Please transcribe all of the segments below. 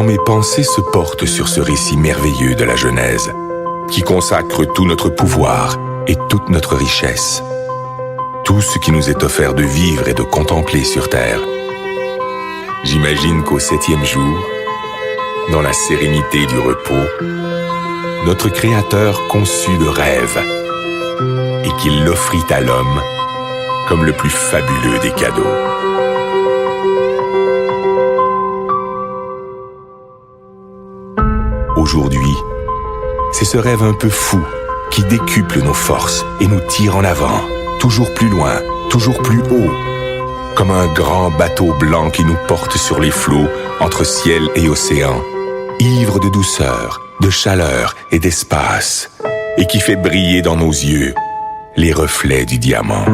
Quand mes pensées se portent sur ce récit merveilleux de la Genèse, qui consacre tout notre pouvoir et toute notre richesse, tout ce qui nous est offert de vivre et de contempler sur terre, j'imagine qu'au 7e jour, dans la sérénité du repos, notre Créateur conçut le rêve et qu'il l'offrit à l'homme comme le plus fabuleux des cadeaux. Aujourd'hui, c'est ce rêve un peu fou qui décuple nos forces et nous tire en avant, toujours plus loin, toujours plus haut, comme un grand bateau blanc qui nous porte sur les flots entre ciel et océan, ivre de douceur, de chaleur et d'espace, et qui fait briller dans nos yeux les reflets du diamant.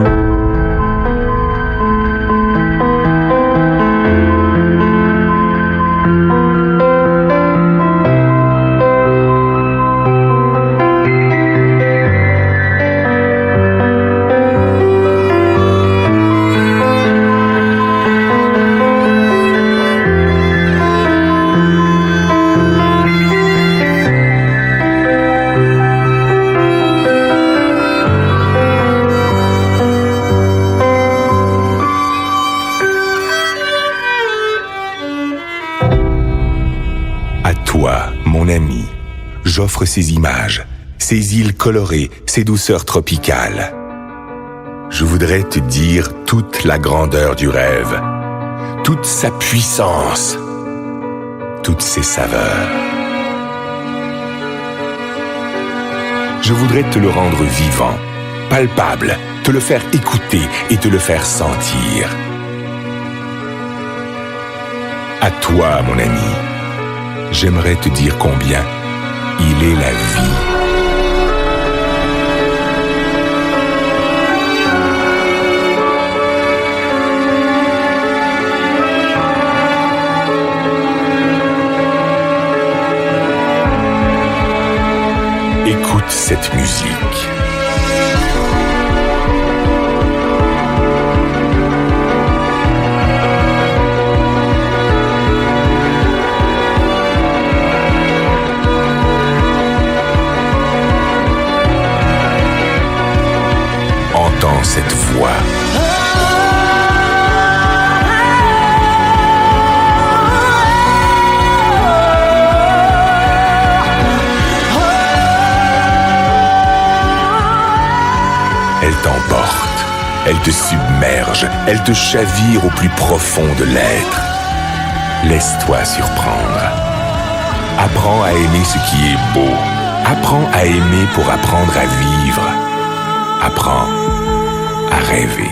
Toi, mon ami, j'offre ces images, ces îles colorées, ces douceurs tropicales. Je voudrais te dire toute la grandeur du rêve, toute sa puissance, toutes ses saveurs. Je voudrais te le rendre vivant, palpable, te le faire écouter et te le faire sentir. À toi, mon ami, j'aimerais te dire combien il est la vie. Écoute cette musique. Entends cette voix. Elle t'emporte, elle te submerge, elle te chavire au plus profond de l'être. Laisse-toi surprendre. Apprends à aimer ce qui est beau. Apprends à aimer pour apprendre à vivre. Apprends à rêver.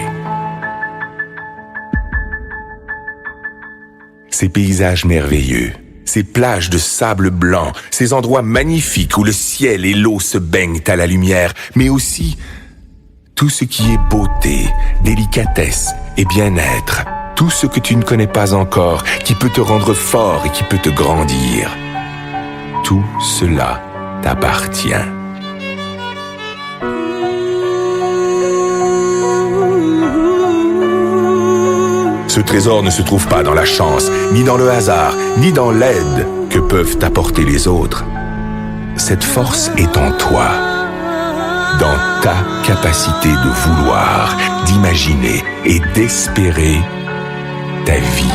Ces paysages merveilleux, ces plages de sable blanc, ces endroits magnifiques où le ciel et l'eau se baignent à la lumière, mais aussi tout ce qui est beauté, délicatesse et bien-être, tout ce que tu ne connais pas encore, qui peut te rendre fort et qui peut te grandir. Tout cela t'appartient. Ce trésor ne se trouve pas dans la chance, ni dans le hasard, ni dans l'aide que peuvent t'apporter les autres. Cette force est en toi, dans ta capacité de vouloir, d'imaginer et d'espérer ta vie.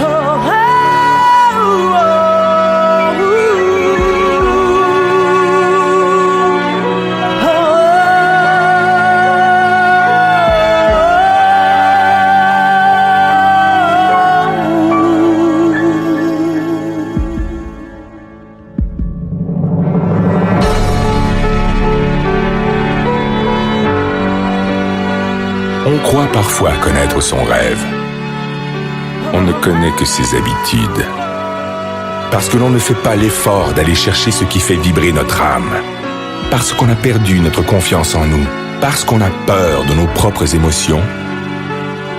On croit parfois connaître son rêve. On ne connaît que ses habitudes. Parce que l'on ne fait pas l'effort d'aller chercher ce qui fait vibrer notre âme. Parce qu'on a perdu notre confiance en nous. Parce qu'on a peur de nos propres émotions.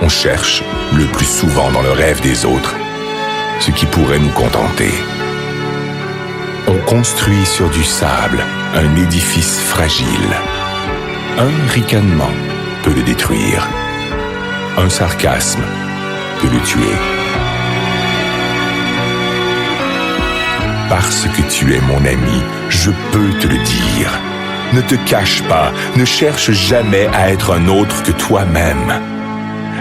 On cherche, le plus souvent dans le rêve des autres, ce qui pourrait nous contenter. On construit sur du sable un édifice fragile. Un ricanement peut le détruire. Un sarcasme peut le tuer. Parce que tu es mon ami, je peux te le dire. Ne te cache pas, ne cherche jamais à être un autre que toi-même.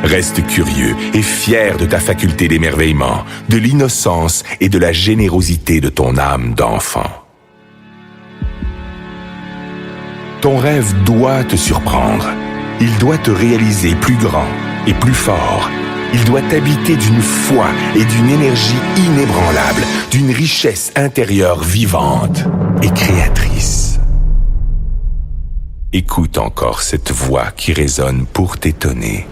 Reste curieux et fier de ta faculté d'émerveillement, de l'innocence et de la générosité de ton âme d'enfant. Ton rêve doit te surprendre. Il doit te réaliser plus grand et plus fort. Il doit t'habiter d'une foi et d'une énergie inébranlable, d'une richesse intérieure vivante et créatrice. Écoute encore cette voix qui résonne pour t'étonner.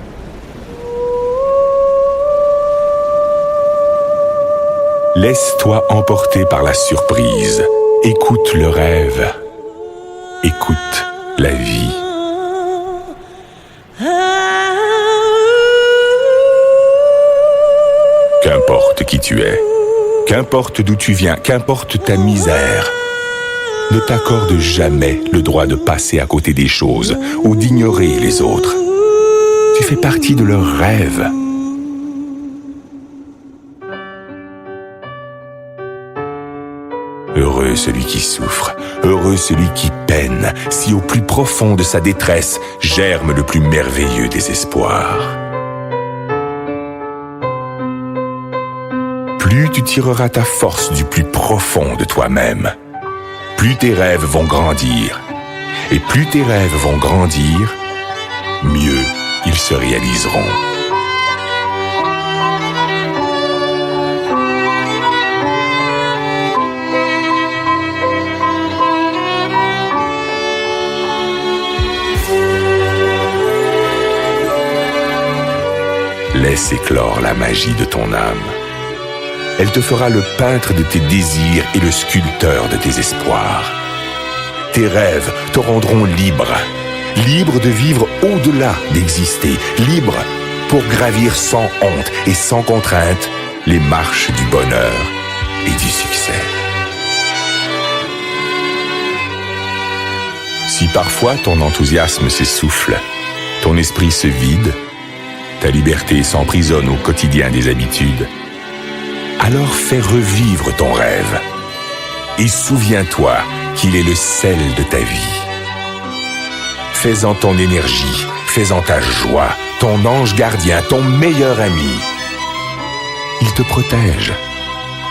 Laisse-toi emporter par la surprise. Écoute le rêve. Écoute la vie. Qu'importe qui tu es, qu'importe d'où tu viens, qu'importe ta misère, ne t'accorde jamais le droit de passer à côté des choses ou d'ignorer les autres. Tu fais partie de leurs rêves. Heureux celui qui souffre, heureux celui qui peine, si au plus profond de sa détresse germe le plus merveilleux des espoirs. Plus tu tireras ta force du plus profond de toi-même, plus tes rêves vont grandir. Et plus tes rêves vont grandir, mieux ils se réaliseront. Laisse éclore la magie de ton âme. Elle te fera le peintre de tes désirs et le sculpteur de tes espoirs. Tes rêves te rendront libre, libre de vivre au-delà d'exister, libre pour gravir sans honte et sans contrainte les marches du bonheur et du succès. Si parfois ton enthousiasme s'essouffle, ton esprit se vide, ta liberté s'emprisonne au quotidien des habitudes, alors fais revivre ton rêve et souviens-toi qu'il est le sel de ta vie. Fais-en ton énergie, fais-en ta joie, ton ange gardien, ton meilleur ami. Il te protège,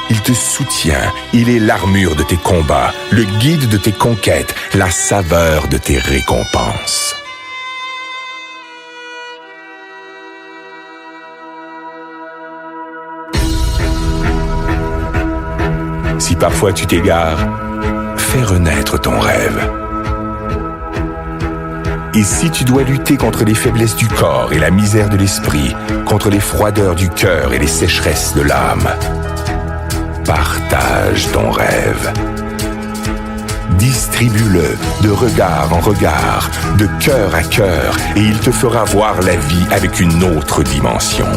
il te soutient, il est l'armure de tes combats, le guide de tes conquêtes, la saveur de tes récompenses. Si parfois tu t'égares, fais renaître ton rêve. Et si tu dois lutter contre les faiblesses du corps et la misère de l'esprit, contre les froideurs du cœur et les sécheresses de l'âme, partage ton rêve. Distribue-le de regard en regard, de cœur à cœur, et il te fera voir la vie avec une autre dimension.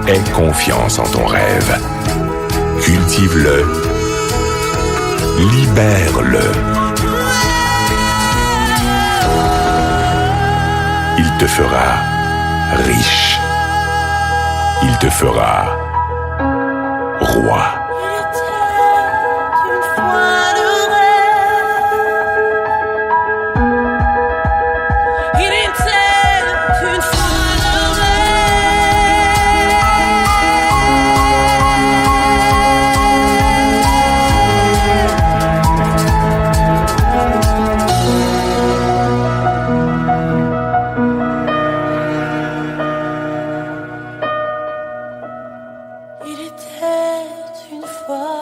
Aie confiance en ton rêve. Cultive-le. Libère-le. Il te fera riche. Il te fera roi. Il était une fois